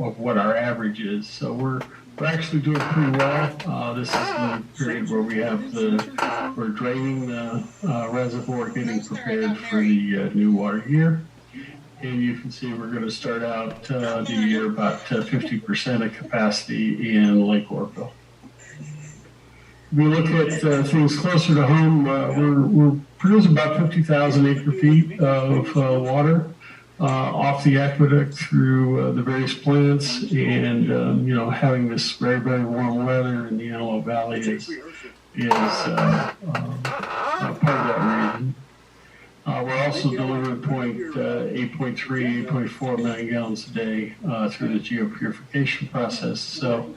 what our average is. So we're actually doing pretty well. This is the period where we're draining the reservoir, getting prepared for the new water year. And you can see we're going to start out the year about 50% of capacity in Lake Orville. If we look at things closer to home, we're producing about 50,000 acre-feet of water off the aqueduct through the various plants, and having this very, very warm weather in the Antelope Valley is part of that reason. We're also delivering 8.3, 8.4 million gallons a day through the geopurification process. So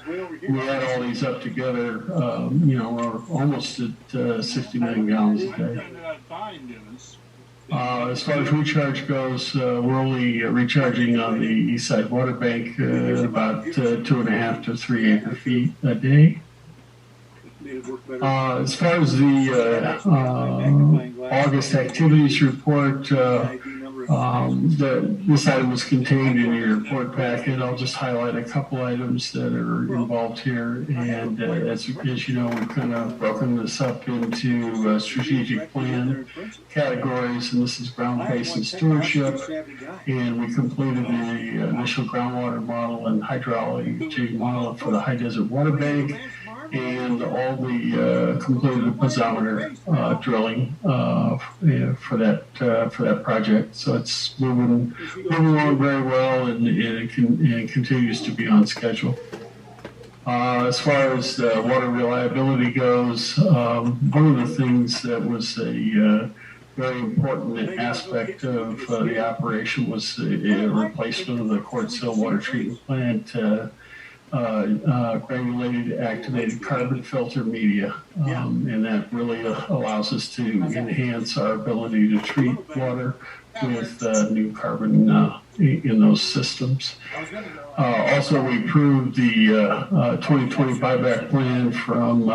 we add all these up together, we're almost at 60 million gallons a day. As far as recharge goes, we're only recharging on the east side water bank about 2.5 to 3 acre feet a day. As far as the August activities report, this item was contained in your report packet. I'll just highlight a couple items that are involved here. And as you know, we've kind of broken this up into strategic plan categories, and this is ground basin stewardship. And we completed the initial groundwater model and hydrology model for the High Desert Water Bank, and all the completed piezometer drilling for that project. So it's moving along very well, and it continues to be on schedule. As far as water reliability goes, one of the things that was a very important aspect of the operation was a replacement of the Quartz Hill water treatment plant granulated activated carbon filter media, and that really allows us to enhance our ability to treat water with new carbon in those systems. Also, we approved the 2020 buyback plan from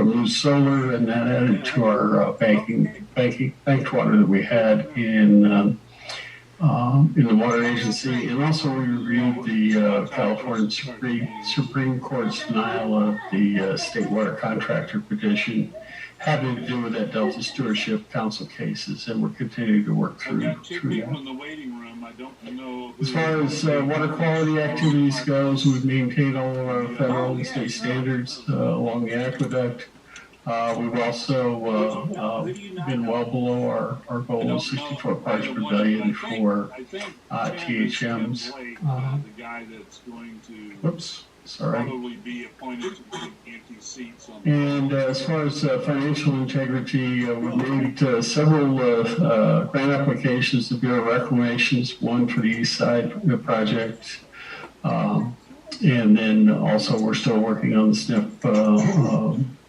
New Solar, and that added to our banked water that we had in the Water Agency. And also we reviewed the California Supreme Court's denial of the state water contractor petition having to do with that Delta Stewardship Council cases, and we're continuing to work through that. As far as water quality activities goes, we've maintained all of our federal and state standards along the aqueduct. We've also been well below our goal of 64 parts per billion for THMs. Whoops, sorry. And as far as financial integrity, we made several grant applications to Bureau of Reclamations, one for the East Side project. And then also we're still working on the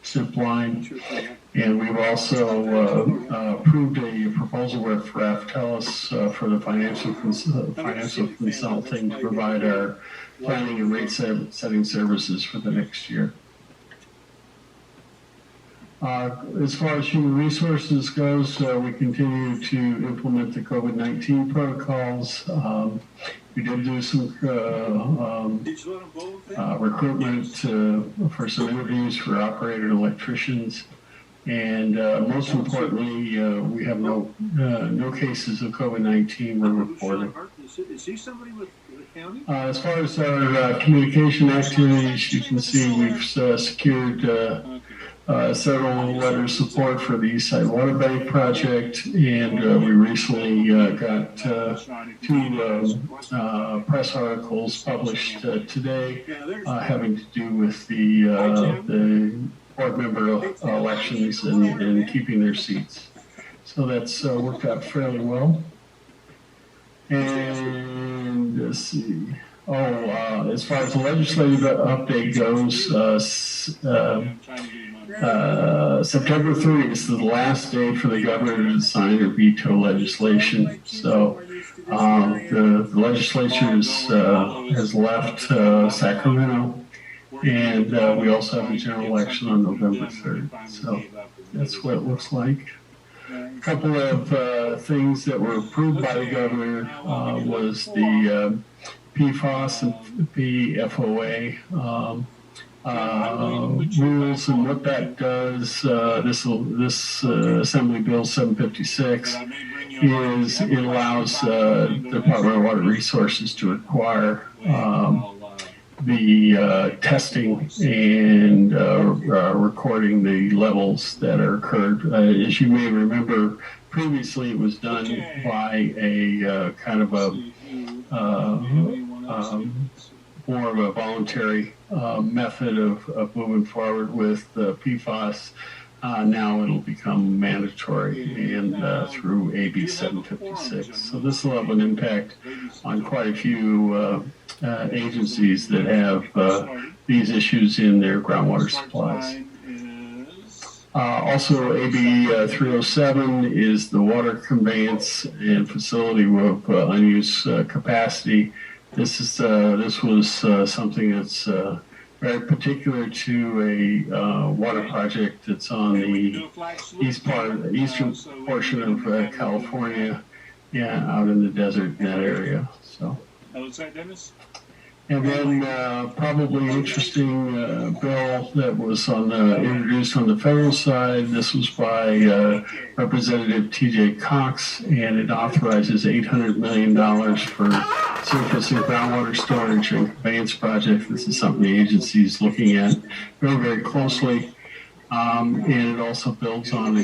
SNP line, and we've also approved a proposal with Raftellus for the financial consulting to provide our planning and rate setting services for the next year. As far as human resources goes, we continue to implement the COVID-19 protocols. We did do some recruitment for some interviews for operator electricians, and most importantly, we have no cases of COVID-19 were reported. Is he somebody with the county? As far as our communication activities, you can see we've secured several letters of support for the Eastside Water Bank project, and we recently got two press articles published today having to do with the board member elections and keeping their seats. So that's worked out fairly well. And let's see. As far as the legislative update goes, September 30th is the last day for the governor to sign or veto legislation. So the legislature has left Sacramento, and we also have a general election on November 3rd. So that's what it looks like. A couple of things that were approved by the governor was the PFAS and PFOA rules, and what that does, this Assembly Bill 756 is it allows the Department of Water Resources to acquire the testing and recording the levels that are occurred. As you may remember, previously it was done by a kind of a more of a voluntary method of moving forward with PFAS. Now it'll become mandatory and through AB 756. So this will have an impact on quite a few agencies that have these issues in their groundwater supplies. Also, AB 307 is the water conveyance and facility of unused capacity. This was something that's very particular to a water project that's on the eastern portion of California, out in the desert in that area. So. And then probably interesting bill that was introduced on the federal side. This was by Representative T.J. Cox, and it authorizes $800 million for surface and groundwater storage and conveyance projects. This is something the agency is looking at very, very closely, and it also builds on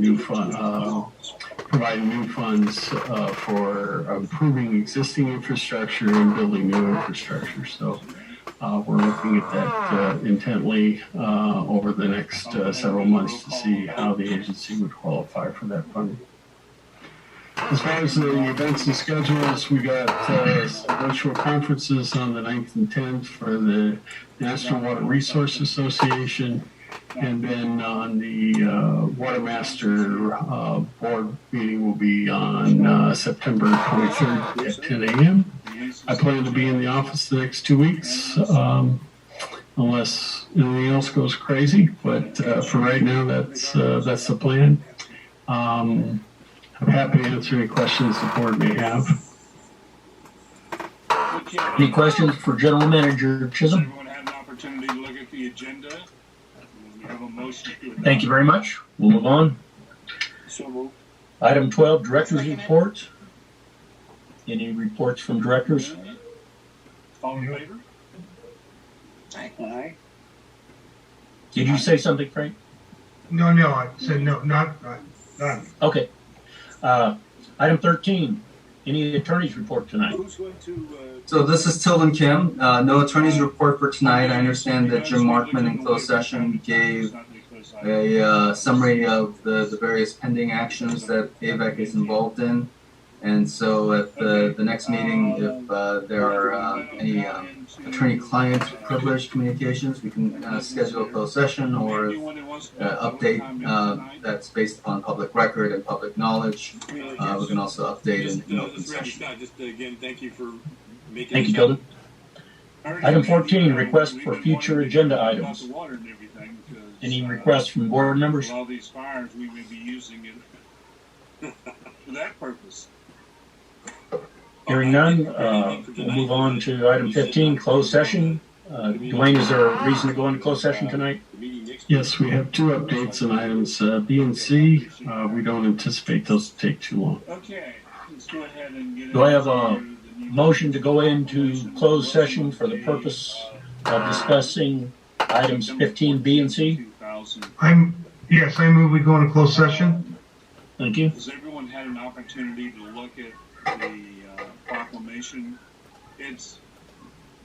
new providing new funds for improving existing infrastructure and building new infrastructure. So we're looking at that intently over the next several months to see how the agency would qualify for that funding. As far as the events and schedules, we got virtual conferences on the 9th and 10th for the National Water Resource Association. And then on the Water Master board meeting will be on September 23rd at 10 a.m. I plan to be in the office the next 2 weeks, unless anything else goes crazy. But for right now, that's the plan. I'm happy to answer any questions the board may have. Any questions for General Manager Chisholm? Everyone had an opportunity to look at the agenda. Thank you very much. We'll move on. So moved. Item 12, Directors' Reports. Any reports from directors? All in favor? Aye. Did you say something, Frank? No, I said no, none. Okay. Item 13, any attorney's report tonight? Who's going to, So this is Tilden Kim. No attorney's report for tonight. I understand that Jim Markman in closed session gave a summary of the various pending actions that AVEC is involved in. And so at the next meeting, if there are any attorney-client privilege communications, we can schedule a closed session or update that's based upon public record and public knowledge. We can also update in open session. Just again, thank you for making. Thank you, Tilden. Item 14, request for future agenda items. Any requests from board members? All these fires, we may be using it for that purpose. Hearing none, we'll move on to item 15, closed session. Dwayne, is there a reason to go into closed session tonight? Yes, we have two updates on items B and C. We don't anticipate those to take too long. Okay, let's go ahead and get. Do I have a motion to go into closed session for the purpose of discussing items 15B and C? I move we go into closed session. Thank you. Has everyone had an opportunity to look at the proclamation? It's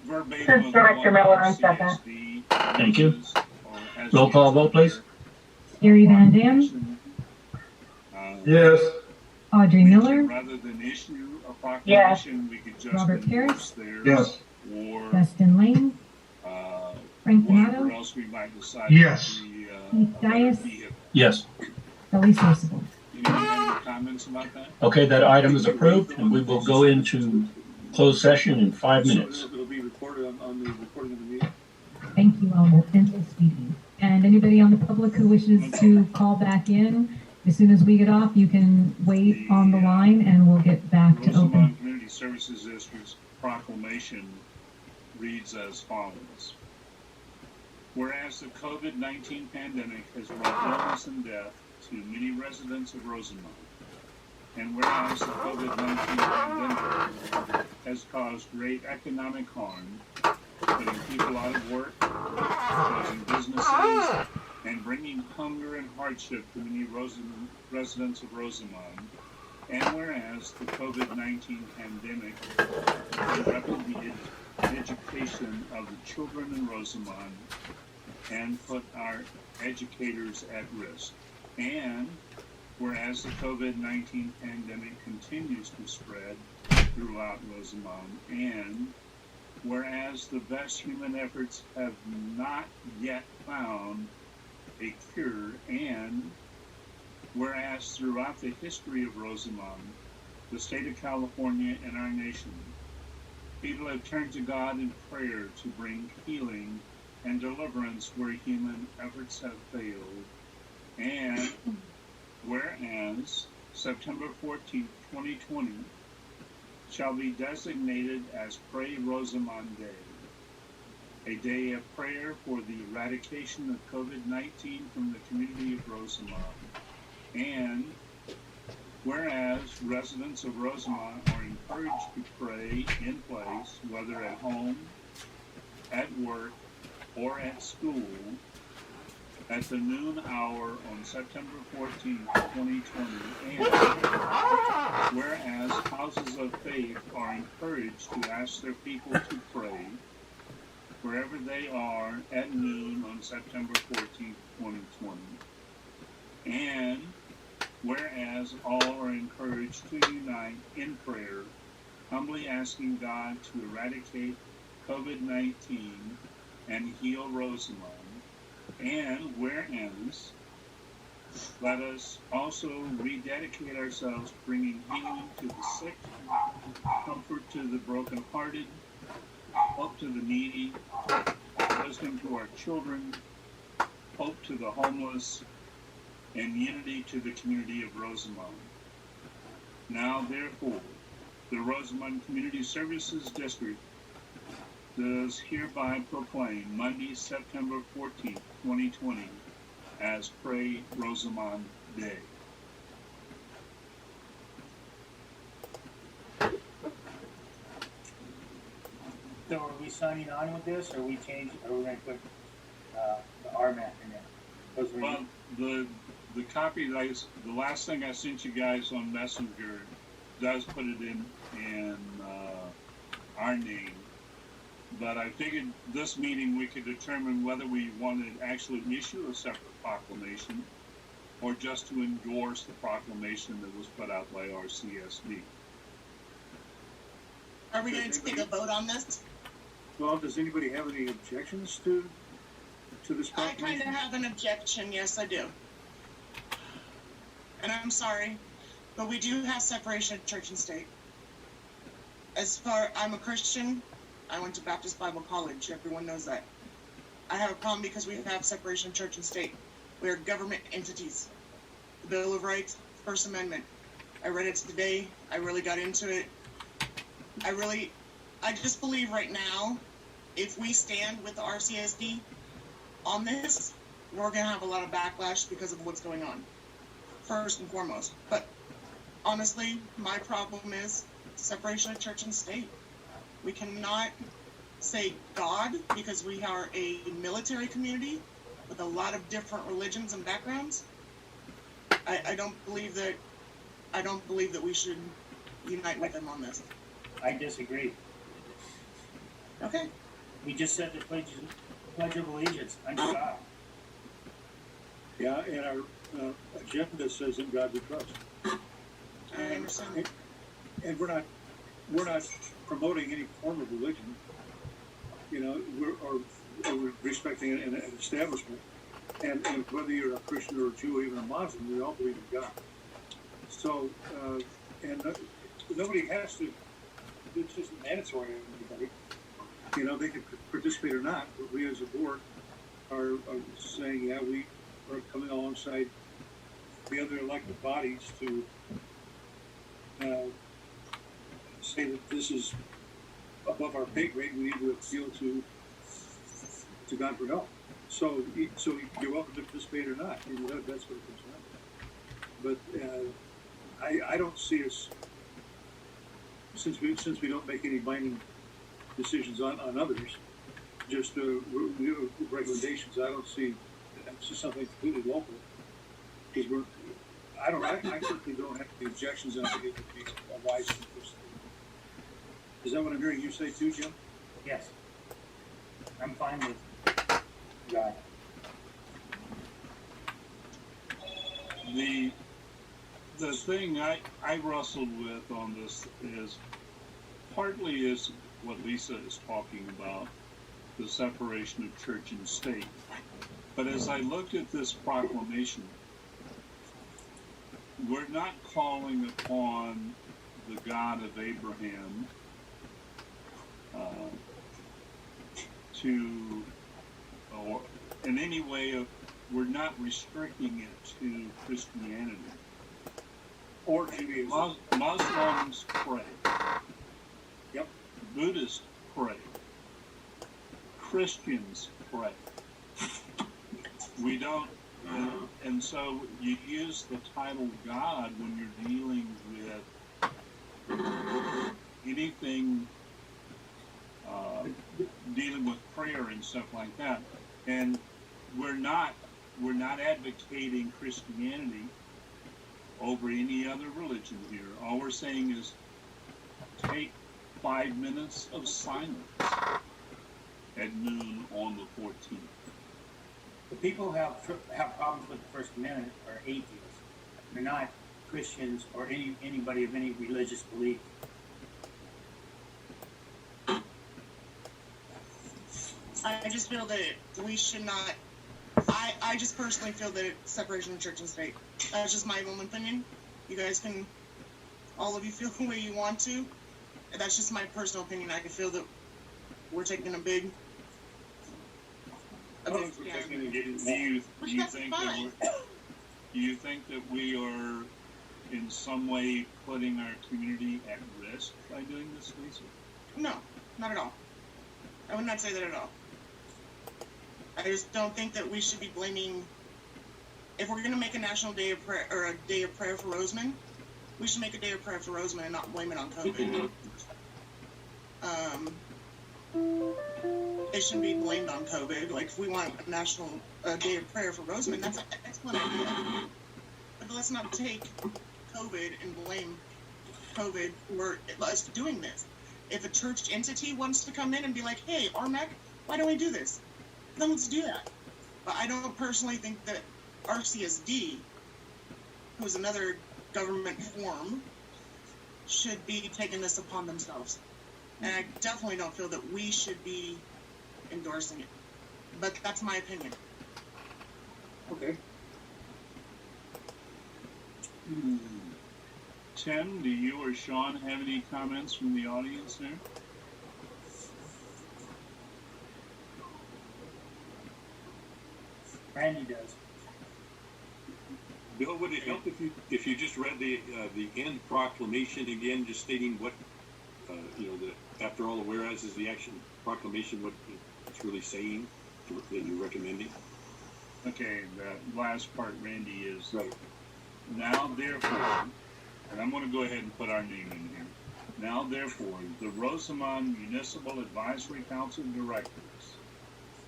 verbatim. This is Director Miller on second. Thank you. Roll call vote, please. Gary Van Dam, Yes. Audrey Miller, Rather than issue a proclamation, we could just Robert endorse Parrish? theirs. Yes. Or Dustin Lane, Frank whatever Donato, else we might decide. Yes. Keith Dias, Yes. Kelly Sorsable. Anyone have any comments about that? Okay, that item is approved, and we will go into closed session in 5 minutes. So it'll be recorded on the recording of the meeting? Thank you all, intensely speaking. And anybody on the public who wishes to call back in, as soon as we get off, you can wait on the line and we'll get back to open. Rosamond Community Community Services District's proclamation reads as follows. Whereas the COVID-19 pandemic has brought illness and death to many residents of Rosamond, and whereas the COVID-19 pandemic has caused great economic harm, putting people out of work, closing businesses, and bringing hunger and hardship to many residents of Rosamond, and whereas the COVID-19 pandemic interrupted the education of the children in Rosamond and put our educators at risk, and whereas the COVID-19 pandemic continues to spread throughout Rosamond, and whereas the best human efforts have not yet found a cure, and whereas throughout the history of Rosamond, the state of California, and our nation, people have turned to God in prayer to bring healing and deliverance where human efforts have failed, and whereas September 14th, 2020 shall be designated as Pray Rosamond Day, a day of prayer for the eradication of COVID-19 from the community of Rosamond, and whereas residents of Rosamond are encouraged to pray in place, whether at home, at work, or at school, at the noon hour on September 14, 2020, and whereas houses of faith are encouraged to ask their people to pray wherever they are at noon on September 14, 2020, and whereas all are encouraged to unite in prayer, humbly asking God to eradicate COVID-19 and heal Rosamond, and whereas let us also rededicate ourselves, bringing healing to the sick, comfort to the brokenhearted, hope to the needy, wisdom to our children, hope to the homeless, and unity to the community of Rosamond. Now, therefore, the Rosamond Community Services District does hereby proclaim Monday, September 14th, 2020, as Pray Rosamond Day. So are we signing on with this, or are we going to put the Rmac in there? Well, the copy that the last thing I sent you guys on Messenger does put it in our name. But I figured this meeting we could determine whether we wanted to actually issue a separate proclamation or just to endorse the proclamation that was put out by RCSD. Are we going to take a vote on this? Well, does anybody have any objections to this I proclamation? kind of have an objection. Yes, I do. And I'm sorry, but we do have separation of church and state. I'm a Christian. I went to Baptist Bible College. Everyone knows that. I have a problem because we have separation of church and state. We are government entities. The Bill of Rights, First Amendment. I read it today. I really got into it. I just believe right now, if we stand with the RCSD on this, we're going to have a lot of backlash because of what's going on, first and foremost. But honestly, my problem is separation of church and state. We cannot say God because we are a military community with a lot of different religions and backgrounds. I don't believe that we should unite with them on this. I disagree. Okay. We just said the Pledge of Allegiance under God. Yeah, and our agenda says in God we trust. I understand. And we're not promoting any form of religion. You know, we're respecting an establishment. And whether you're a Christian or a Jew or even a Muslim, we all believe in God. So, nobody has to, it's just mandatory on anybody. You know, they can participate or not, but we as a board are saying, yeah, we are coming alongside the other elected bodies to say that this is above our pay grade, we need to appeal to God for help. So you're welcome to participate or not. You know, that's what it comes down to. But I don't see us, since we don't make any binding decisions on others, just recommendations. I don't see it's just something completely local. Because I certainly don't have any objections. I think it would be a wise thing for us to do. Is that what I'm hearing you say too, Jim? Yes. I'm fine with God. The thing I wrestled with on this is partly is what Lisa is talking about, the separation of church and state. But as I looked at this proclamation, we're not calling upon the God of Abraham to, or in any way, we're not restricting it to Christianity. Or Judaism. Muslims pray. Yep. Buddhists pray. Christians pray. We don't, and so you use the title God when you're dealing with anything dealing with prayer and stuff like that. And we're not advocating Christianity over any other religion here. All we're saying is take 5 minutes of silence at noon on the 14th. The people who have problems with the First Amendment are atheists. They're not Christians or anybody of any religious belief. I just feel that we should not. I just personally feel that it's separation of church and state. That's just my own opinion. You guys can, all of you feel the way you want to. That's just my personal opinion. I can feel that we're taking a big. Do you think that we are in some way putting our community at risk by doing this, Lisa? No, not at all. I would not say that at all. I just don't think that we should be blaming. If we're going to make a national day of prayer or a day of prayer for Rosamond, we should make a day of prayer for Rosamond and not blame it on COVID. It shouldn't be blamed on COVID. Like, if we want a national day of prayer for Rosamond, that's an excellent idea. But let's not take COVID and blame COVID for us doing this. If a church entity wants to come in and be like, hey, Rmac, why don't we do this? Then let's do that. But I don't personally think that RCSD, who's another government form, should be taking this upon themselves. And I definitely don't feel that we should be endorsing it. But that's my opinion. Okay. Tim, do you or Sean have any comments from the audience there? Randy does. Bill, would it help if you just read the end proclamation again, just stating what after all the whereas is the action proclamation, what it's really saying that you're recommending? Okay, the last part, Randy, is right. Now therefore, and I'm going to go ahead and put our name in here. Now therefore, the Rosamond Municipal Advisory Council Directors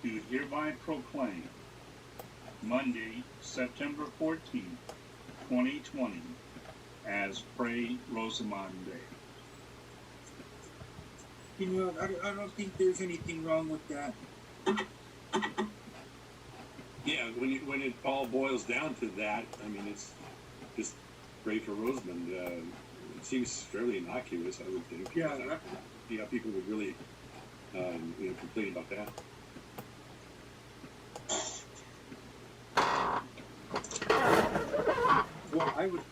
do hereby proclaim Monday, September 14th, 2020 as Pray Rosamond Day. You know, I don't think there's anything wrong with that. Yeah, when it all boils down to that, I mean, it's just Pray for Rosamond. It seems fairly innocuous, I would think. Yeah. Yeah, people would really, complain about that. Well, I would,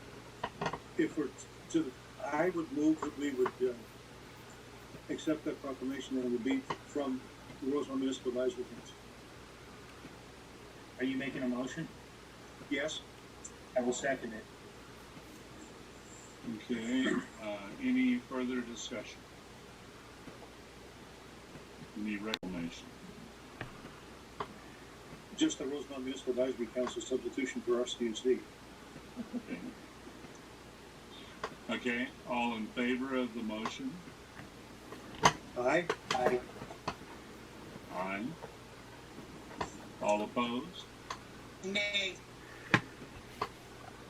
I would move that we would accept that proclamation, and it would be from the Rosamond Municipal Advisory Council. Are you making a motion? Yes. I will second it. Okay, any further discussion? Any reclamation? Just the Rosamond Municipal Advisory Council substitution for RCSD. Okay. Okay, all in favor of the motion? Aye. Aye. Aye. All opposed? Nay.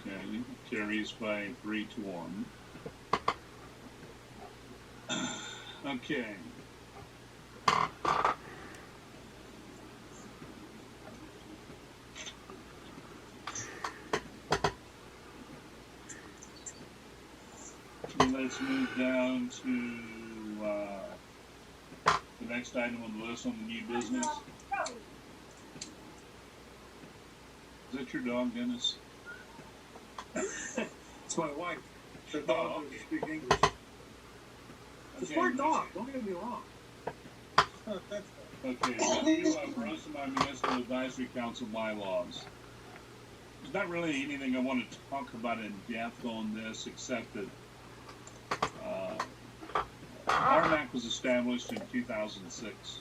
Okay, carries by 3-1. Okay. Let's move down to the next item on the list on the new business. Is that your dog, Dennis? It's my wife. The dog doesn't okay. speak English. It's Okay, my dog, don't get me wrong. Okay, review of Rosamond Municipal Advisory Council bylaws. There's not really anything I want to talk about in depth on this, except that Rmac was established in 2006.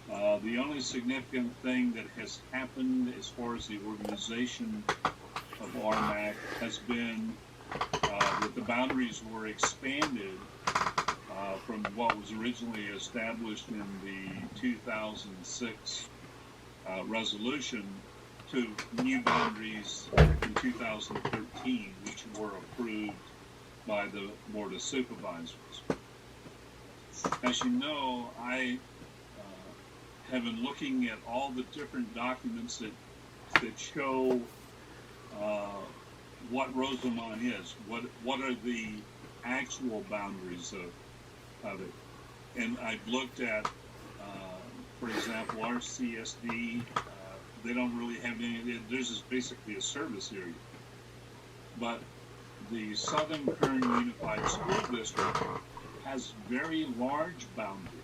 The only significant thing that has happened as far as the organization of Rmac has been that the boundaries were expanded from what was originally established in the 2006 resolution to new boundaries in 2013, which were approved by the Board of Supervisors. As you know, I have been looking at all the different documents that show what Rosamond is, what are the actual boundaries of it. And I've looked at, for example, our CSD, they don't really have any, theirs is basically a service area. But the Southern Kern Unified School District has very large boundary,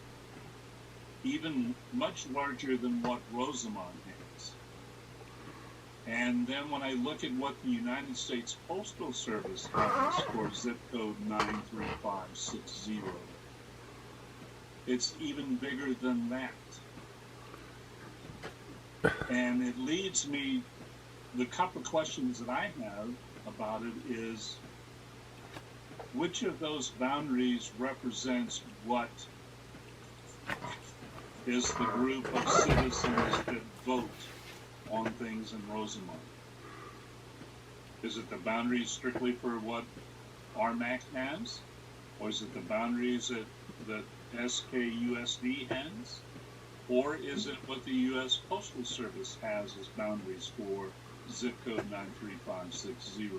even much larger than what Rosamond has. And then when I look at what the United States Postal Service has for zip code 93560, it's even bigger than that. And it leads me, the couple questions that I have about it is, which of those boundaries represents what is the group of citizens that vote on things in Rosamond? Is it the boundaries strictly for what Rmac has? Or is it the boundaries that SKUSD has? Or is it what the US Postal Service has as boundaries for zip code 93560?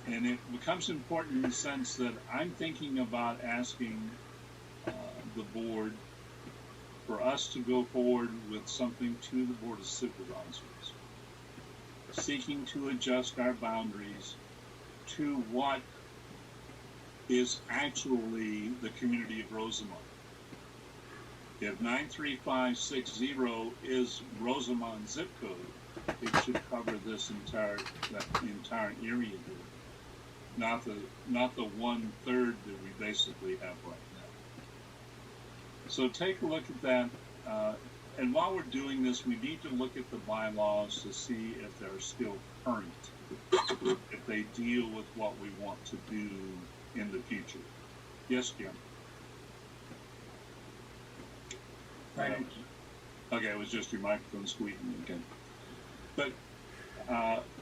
And it becomes important in the sense that I'm thinking about asking the board for us to go forward with something to the Board of Supervisors, seeking to adjust our boundaries to what is actually the community of Rosamond. If 93560 is Rosamond zip code, it should cover this entire area here. Not the 1/3 that we basically have right now. So take a look at that, and while we're doing this, we need to look at the bylaws to see if they're still current, if they deal with what we want to do in the future. Yes, Jim? Okay, it was just your microphone squeaking again. But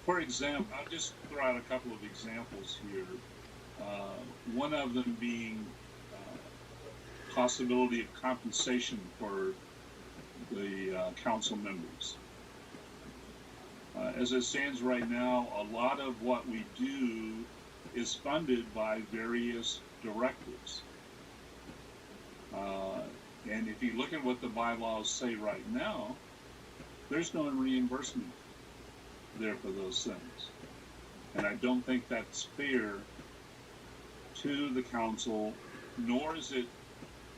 for example, I'll just throw out a couple of examples here. One of them being possibility of compensation for the council members. As it stands right now, a lot of what we do is funded by various directives. And if you look at what the bylaws say right now, there's no reimbursement there for those things. And I don't think that's fair to the council, nor is it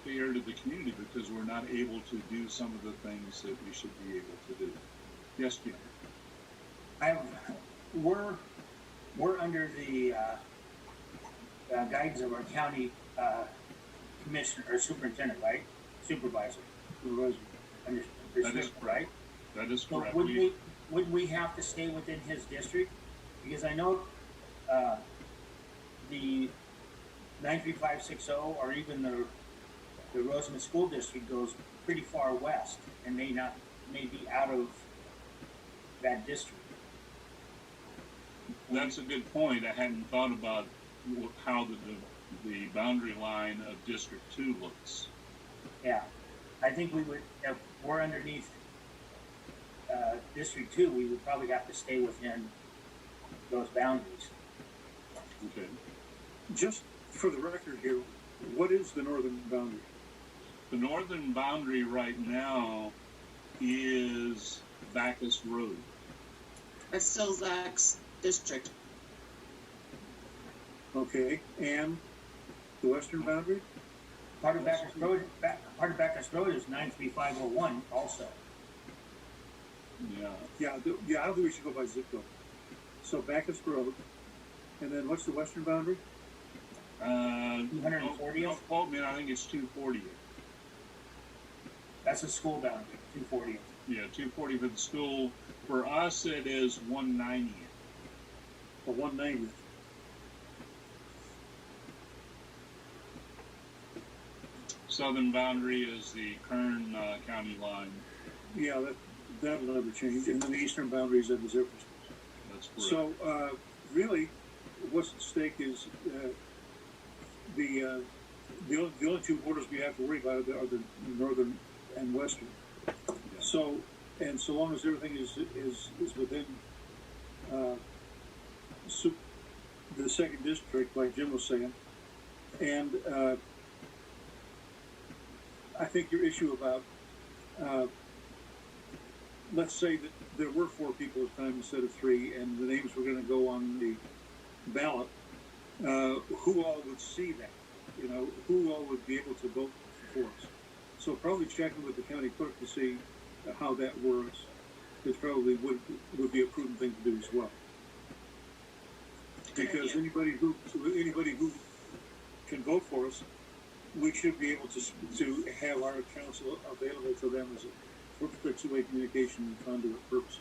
fair to the community, because we're not able to do some of the things that we should be able to do. Yes, Jim? I we're under the guidance of our county commissioner or superintendent, right? Supervisor. Under, That is right? That is So correct. would we have to stay within his district? Because I know the 93560 or even the Rosamond School District goes pretty far west and may be out of that district. That's a good point. I hadn't thought about how the boundary line of District 2 looks. Yeah, I think we would, if we're underneath District 2, we would probably have to stay within those boundaries. Okay. Just for the record here, what is the northern boundary? The northern boundary right now is Bacchus Road. That's still Zach's district. Okay, and the western boundary? Part of Bacchus Road is 93501 also. Yeah. Yeah, I don't think we should go by zip code. So Bacchus Road, and then what's the western boundary? 240th? Don't quote me, I think it's 240th. That's a school boundary, 240th. Yeah, 240 for the school. For us, it is 190th. Or 190th? Southern boundary is the Kern County line. Yeah, that'll never change. And then the eastern boundary is at the Zephyr. That's correct. So, really, what's at stake is the only two borders we have to worry about are the northern and western. Yeah. So, and so long as everything is within the second district, like Jim was saying, and I think your issue about let's say that there were 4 people at the time instead of 3, and the names were going to go on the ballot. Who all would see that? You know, who all would be able to vote for us? So probably checking with the county clerk to see how that works. It probably would be a prudent thing to do as well. Because anybody who can vote for us, we should be able to have our council available to them as a two-way communication and conduit purposes.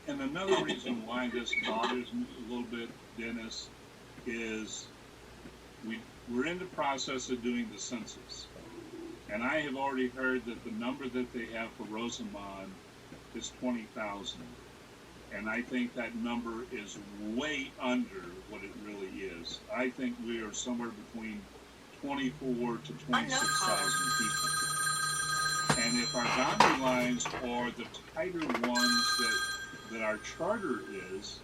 And another reason why this bothers me a little bit, Dennis, is we're in the process of doing the census. And I have already heard that the number that they have for Rosamond is 20,000. And I think that number is way under what it really is. I think we are somewhere between 24 to 26,000 people. And if our boundary lines are the tighter ones that our charter is,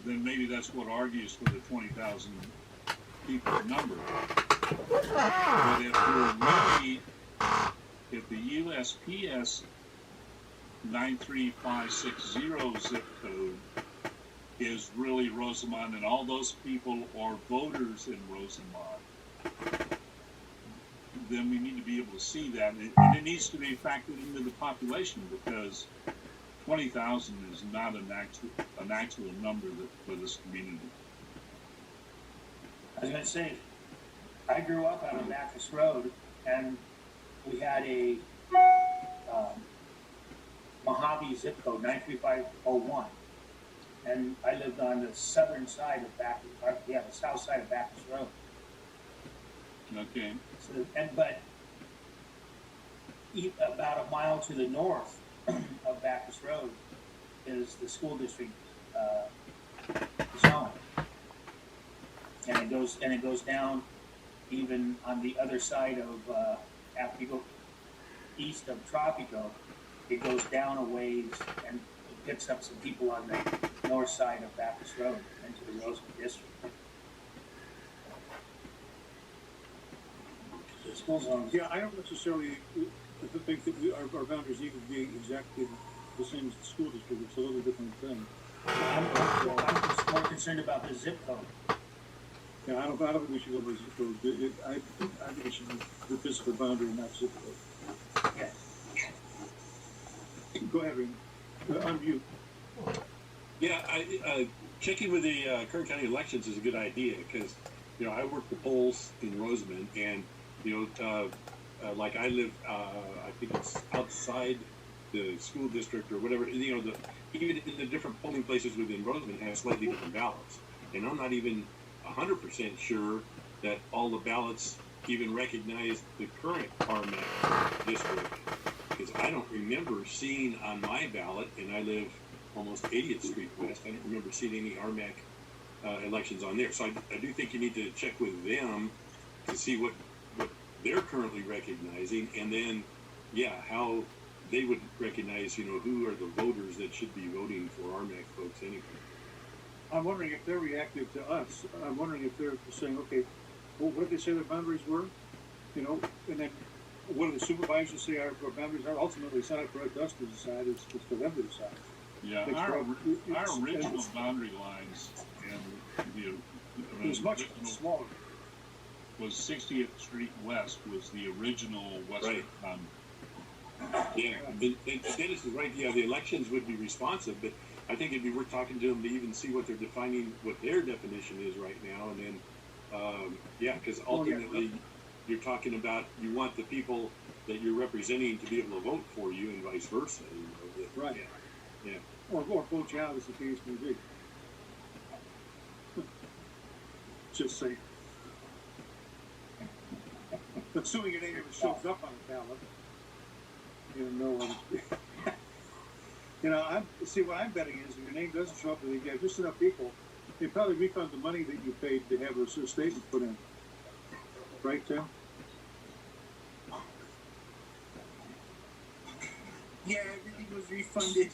then maybe that's what argues for the 20,000 people number. But if the USPS 93560 zip code is really Rosamond and all those people are voters in Rosamond, then we need to be able to see that. And it needs to be factored into the population because 20,000 is not an actual number for this community. I was going to say, I grew up out on Bacchus Road, and we had a Mojave zip code, 93501. And I lived on the southern side of Bacchus, the south side of Bacchus Road. Okay. So, but about a mile to the north of Bacchus Road is the school district zone. And it goes down even on the other side of after you go east of Tropico, it goes down a ways and it picks up some people on the north side of Bacchus Road into the Rosamond district. The school zone. Yeah, I don't necessarily think that our boundaries need to be exactly the same as the school district. It's a little different thing. I'm just more concerned about the zip code. Yeah, I don't think we should go by zip code. I think it should be the physical boundary, not zip code. Yes. Go ahead, Rena. Unmute. Yeah, checking with the Kern County elections is a good idea because, I work the polls in Rosamond, and like I live, I think it's outside the school district or whatever. Even in the different polling places within Rosamond have slightly different ballots, and I'm not even 100% sure that all the ballots even recognize the current Rmac district, because I don't remember seeing on my ballot, and I live almost 80th Street West. I don't remember seeing any Rmac elections on there. So I do think you need to check with them to see what they're currently recognizing, and then, how they would recognize, who are the voters that should be voting for Rmac folks anyway. I'm wondering if they're reactive to us. I'm wondering if they're saying, okay, well, what did they say their boundaries were? And then what do the supervisors say our boundaries are? Ultimately, it's not for us to decide, it's for them to decide. Yeah, our original boundary lines and it was much smaller. Was 60th Street West was the original western boundary. Yeah, Dennis is right. Yeah, the elections would be responsive, but I think it'd be worth talking to them to even see what they're defining, what their definition is right now, and then, because ultimately you're talking about you want the people that you're representing to be able to vote for you, and vice versa. Right. Yeah. Or vote you out, as the case may be. Just saying. Assuming your name ever shows up on the ballot, no one. What I'm betting is if your name doesn't show up, and you have just enough people, they probably refund the money that you paid to have a statement put in. Right, Tim? Yeah, everything was refunded.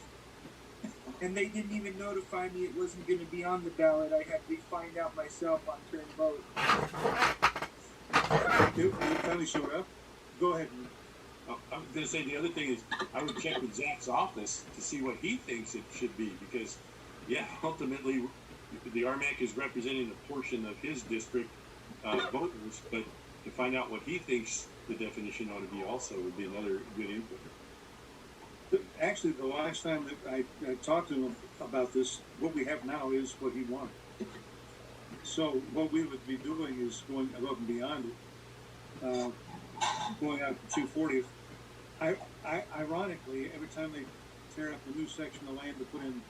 And they didn't even notify me it wasn't going to be on the ballot. I had to find out myself on turn vote. It finally showed up. Go ahead. I was going to say the other thing is I would check with Zach's office to see what he thinks it should be, because, ultimately the RMAC is representing a portion of his district voters, but to find out what he thinks the definition ought to be also would be another good input. Actually, the last time that I talked to him about this, what we have now is what he wanted. So what we would be doing is going above and beyond it, going out to 240th. Ironically, every time they tear up a new section of land to put in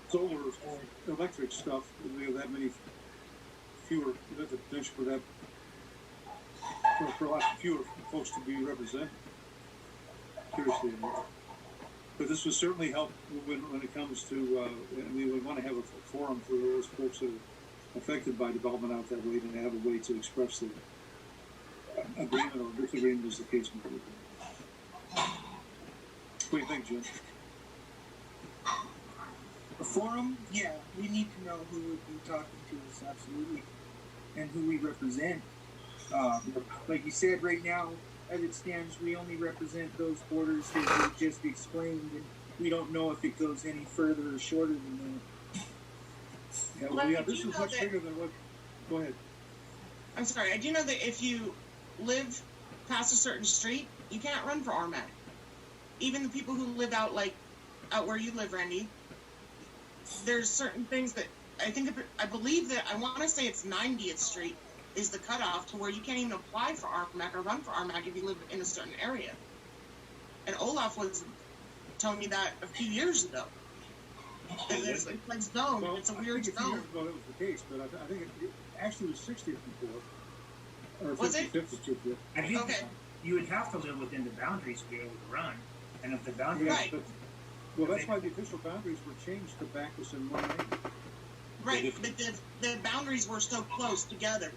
solar or electric stuff, we have that many fewer, the potential for that, for a lot fewer folks to be represented. Curiously enough. But this would certainly help when it comes to, we would want to have a forum for those folks that are affected by development out that way, and have a way to express their agreement or disagreement, as the case may be. What do you think, Jim? A forum? Yeah, we need to know who would be talking to us, absolutely, and who we represent. Like you said, right now, as it stands, we only represent those borders that we just explained, and we don't know if it goes any further or shorter than that. Yeah, this is much bigger than what. Go ahead. I'm sorry, I do know that if you live past a certain street, you can't run for RMAC. Even the people who live out where you live, Randy, there's certain things that I believe that I want to say it's 90th Street is the cutoff to where you can't even apply for RMAC or run for RMAC if you live in a certain area. And Olaf was telling me that a few years ago. It's like zone. Well, it's a weird zone. Years ago that was the case, but I think it actually was 60th before. Or Was it? 55th. I think Okay. you would have to live within the boundaries to be able to run. And if the boundaries... Right. Well, that's why the official boundaries were changed to back us in one name. Right, but the boundaries were so close together.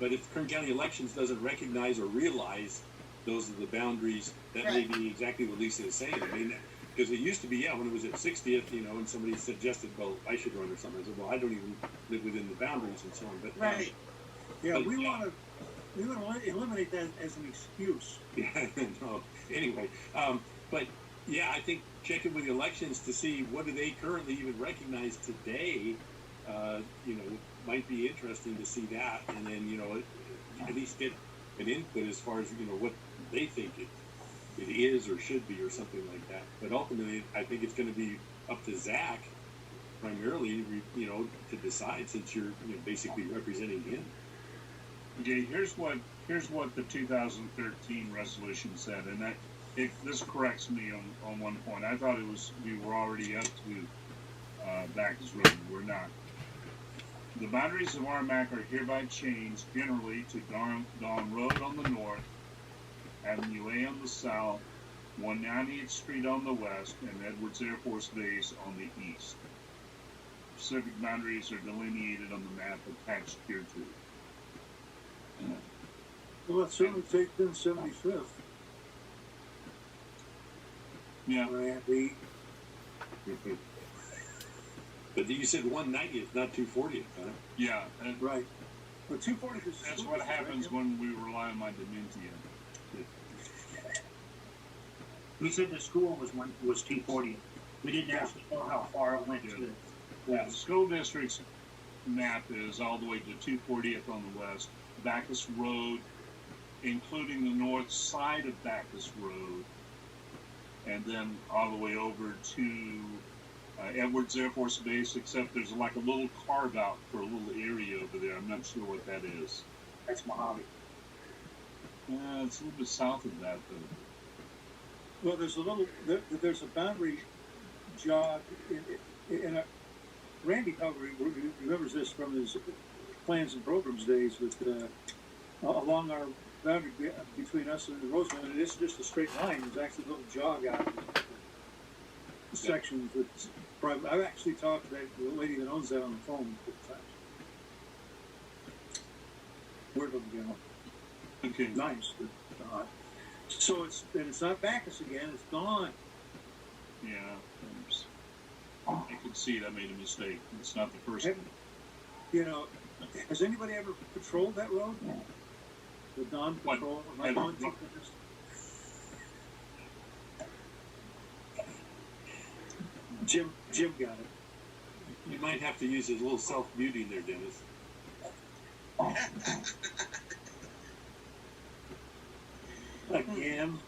But if Kern County Elections doesn't recognize or realize those are the boundaries, that may be exactly what Lisa is saying. I mean, because it used to be, when it was at 60th, and somebody suggested, well, I should run or something. I said, well, I don't even live within the boundaries and so on. But Right. Yeah, we want to eliminate that as an excuse. Yeah, no. Anyway, but yeah, I think checking with the elections to see what do they currently even recognize today, might be interesting to see that, and then at least get an input as far as what they think it is or should be or something like that. But ultimately, I think it's going to be up to Zach primarily, to decide, since you're basically representing him. Okay, here's what the 2013 resolution said, and this corrects me on one point. I thought we were already up to Backus Road. We're not. The boundaries of Rmac are hereby changed generally to Dawn Road on the north, Avenue A on the south, 190th Street on the west, and Edwards Air Force Base on the east. Specific boundaries are delineated on the map attached here to. Well, let's certainly take in 75th. Yeah. Randy. But you said 190th, not 240th, huh? Yeah. Right. But 240th is. That's what happens when we rely on my dementia. We said the school was 240. We didn't actually know how far it went to the The school district's map is all the way to 240th on the west, Backus Road, including the north side of Backus Road, and then all the way over to Edwards Air Force Base, except there's like a little carve out for a little area over there. I'm not sure what that is. That's Mojave. It's a little bit south of that, though. Well, there's a boundary jog in a. Randy probably remembers this from his plans and programs days with along our boundary between us and Rosamond. And it's just a straight line. There's actually a little jog out sections with private. I've actually talked to the lady that owns that on the phone a couple times. Word of them, Okay. nice. But, so it's not Backus again. It's gone. Yeah. I could see it. I made a mistake. It's not the first one. Has anybody ever patrolled that road? The Dawn Patrol? Jim got it. You might have to use a little self-muting there, Dennis. Again.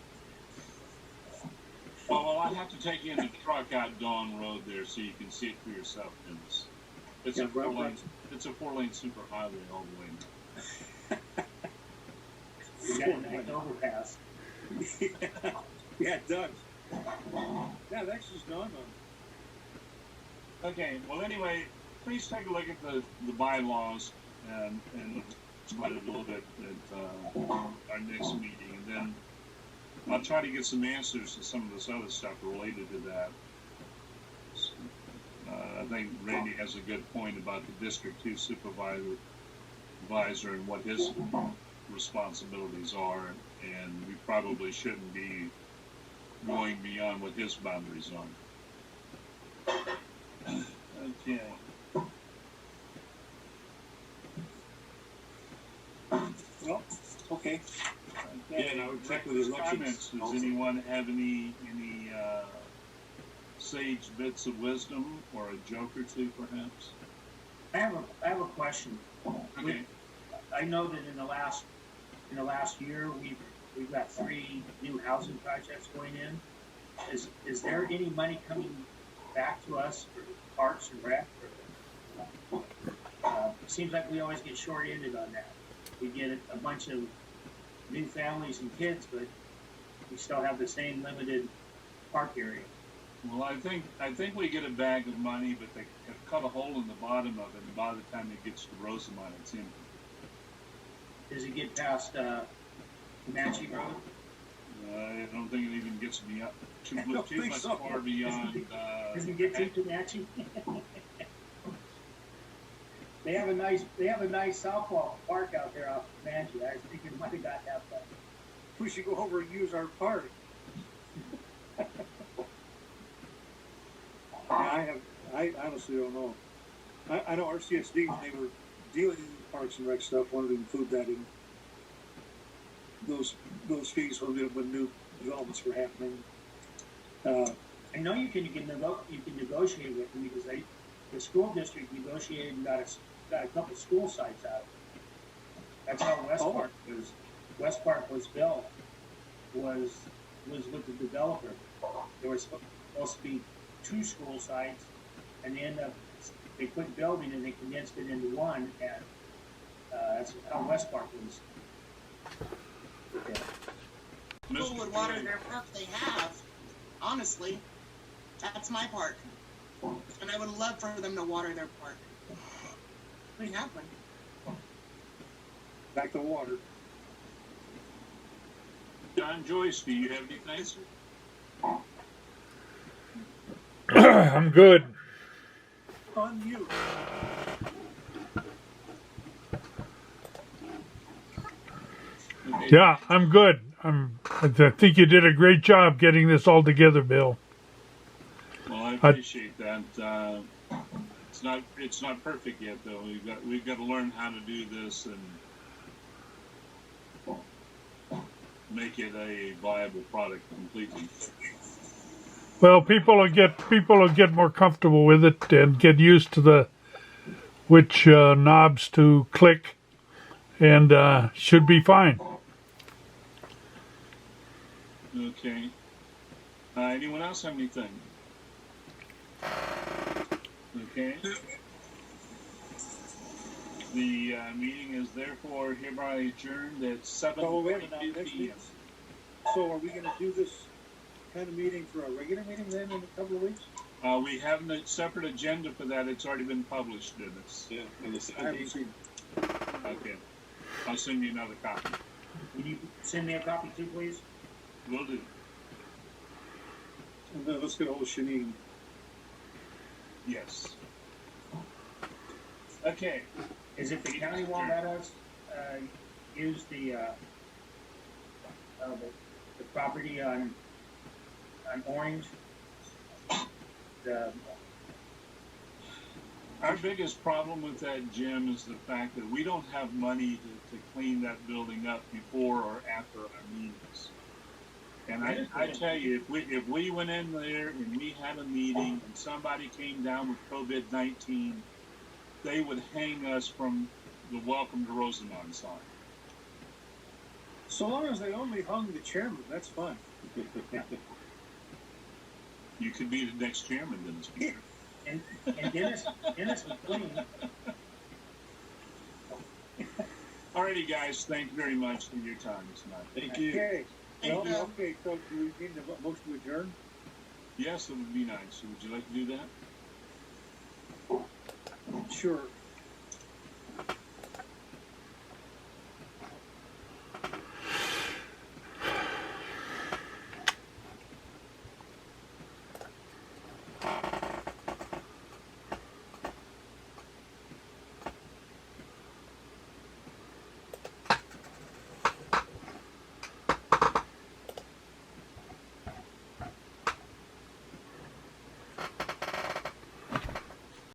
Well, I have to take you in the truck out Dawn Road there so you can see it for yourself, Dennis. It's a 4-lane super highway all the way now. We got a nice overpass. Yeah, it does. Yeah, that's just Dawn Road. Okay, well, anyway, please take a look at the bylaws and look at it a little bit at our next meeting, and then I'll try to get some answers to some of this other stuff related to that. I think Randy has a good point about the District 2 supervisor and what his responsibilities are, and we probably shouldn't be going beyond what his boundaries are. Okay. Well, okay. Yeah, and I would check with his comments. Does anyone have any sage bits of wisdom or a joke or two, perhaps? I have a question. Okay. I know that in the last year we've got 3 new housing projects going in. Is there any money coming back to us for Parks and Rec? It seems like we always get short-ended on that. We get a bunch of new families and kids, but we still have the same limited park area. Well, I think we get a bag of money, but they have cut a hole in the bottom of it, and by the time it gets to Rosamond, it's empty. Does it get past Comanche Road? I don't think it even gets me up too much far beyond. Does it get to Comanche? They have a nice softball park out there off Sanchez. I was thinking we might have got that far. We should go over and use our park. I honestly don't know. I know RCSD, when they were dealing with Parks and Rec stuff, wanted to include that in those fees when new developments were happening. I know you can negotiate with them because the school district negotiated and got a couple school sites out. That's how West Park was built. Was was with the developer. There was supposed to be 2 school sites, and they quit building and they condensed it into one, and that's how West Park was. Okay. People would water their park they have. Honestly, that's my park. And I would love for them to water their park. We have one. Back to water. John Joyce, do you have anything? I'm good. Unmute. Okay. Yeah, I'm good. I think you did a great job getting this all together, Bill. Well, I appreciate that. It's not perfect yet, though. We've got to learn how to do this and make it a viable product completely. Well, people will get more comfortable with it and get used to which knobs to click, and should be fine. Okay. Anyone else have anything? Okay. The meeting is therefore hereby adjourned at 7:22 p.m. So are we going to do this kind of meeting for a regular meeting then in a couple of weeks? We have a separate agenda for that. It's already been published, Dennis. Yeah, and the I haven't seen it. Okay. I'll send you another copy. Can you send me a copy too, please? Will do. And then let's get a hold of Shanine. Yes. Okay. Is it the county won't let us use the property on Orange? Our biggest problem with that, Jim, is the fact that we don't have money to clean that building up before or after our meetings. And I tell you, if we went in there and we had a meeting and somebody came down with COVID-19, they would hang us from the Welcome to Rosamond sign. So long as they only hung the chairman, that's fine. You could be the next chairman, Dennis Peter. And Dennis was clean. Alrighty, guys, thank you very much for your time tonight. Thank you. Okay. Thank you. Okay, so do we need a motion to adjourn? Yes, it would be nice. Would you like to do that? Sure.